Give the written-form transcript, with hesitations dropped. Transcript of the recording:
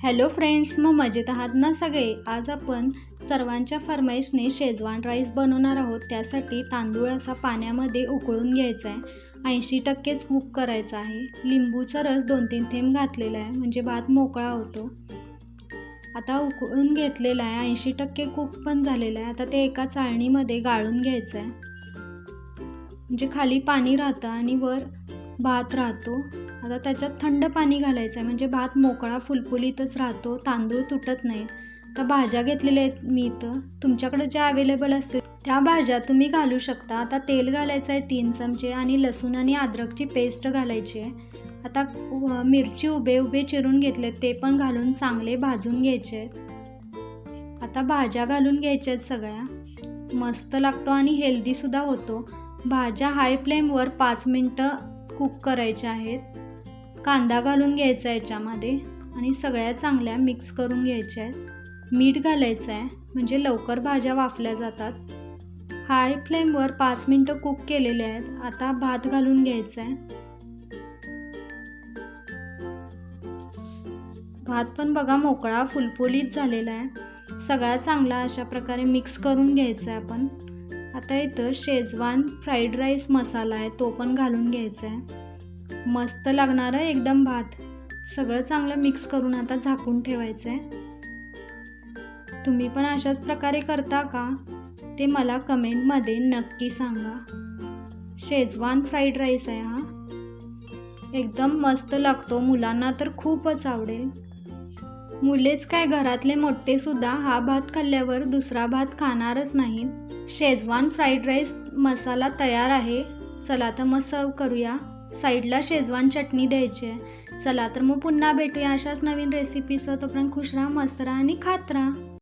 Hello friends, मग मजेत आहात ना सगळे. आज आपण सर्वांच्या फरमाईशने शेजवान राईस बनवणार आहोत. त्यासाठी तांदूळ असा पाण्यामध्ये उकळून घ्यायचा आहे. 80% कुक करायचा आहे. लिंबूचा रस 2-3 थेंब घातलेला आहे म्हणजे भात मोकळा होतो. आता उकळून घेतलेला आहे, 80% कुक पण झालेला आहे. आता ते एका चाळणीमध्ये गाळून घ्यायचं आहे, म्हणजे खाली पाणी राहतं आणि वर भात राहतो. आता त्याच्यात थंड पाणी घालायचं आहे म्हणजे भात मोकळा फुलफुलीतच राहतो, तांदूळ तुटत नाही. आता भाज्या घेतलेल्या आहेत मी इथं. तुमच्याकडे ज्या अवेलेबल असतील त्या भाज्या तुम्ही घालू शकता. आता तेल घालायचं आहे 3 चमचे आणि लसूण आणि अद्रकची पेस्ट घालायची आहे. आता मिरची उभे उभे चिरून घेतले ते पण घालून चांगले भाजून घ्यायचे आहेत. आता भाज्या घालून घ्यायच्या आहेत सगळ्या. मस्त लागतो आणि हेल्दीसुद्धा होतो. भाज्या हाय फ्लेमवर 5 मिनटं कुक करायच्या आहेत. कांदा घालून घ्यायचा आहे याच्यामध्ये आणि सगळ्या चांगल्या मिक्स करून घ्यायच्या आहेत. मीठ घालायचं आहे म्हणजे लवकर भाज्या वाफल्या जातात. हाय फ्लेमवर 5 मिनटं कुक केलेले आहेत. आता भात घालून घ्यायचा आहे. भात पण बघा मोकळा फुलफुलीत झालेला आहे. सगळा चांगला अशा प्रकारे मिक्स करून घ्यायचा आहे आपण. आता इथं शेजवान फ्राईड राईस मसाला आहे, तो पण घालून घ्यायचा आहे. मस्त लागणारं एकदम भात. सगळं चांगलं मिक्स करून आता झाकून ठेवायचं आहे. तुम्ही पण अशाच प्रकारे करता का ते मला कमेंटमध्ये नक्की सांगा. शेजवान फ्राईड राईस आहे हा. एकदम मस्त लागतो. मुलांना तर खूपच आवडेल. मुलेच काय, घरातले मोठेसुद्धा हा भात खाल्ल्यावर दुसरा भात खाणारच नाहीत. शेजवान फ्राईड राईस मसाला तयार आहे. चला तर मग सर्व करूया. साईडला शेजवान चटणी द्यायची आहे. चला तर मग पुन्हा भेटूया अशाच नवीन रेसिपीसह. तोपर्यंत खुश राहा, मस्त राहा आणि खात राहा.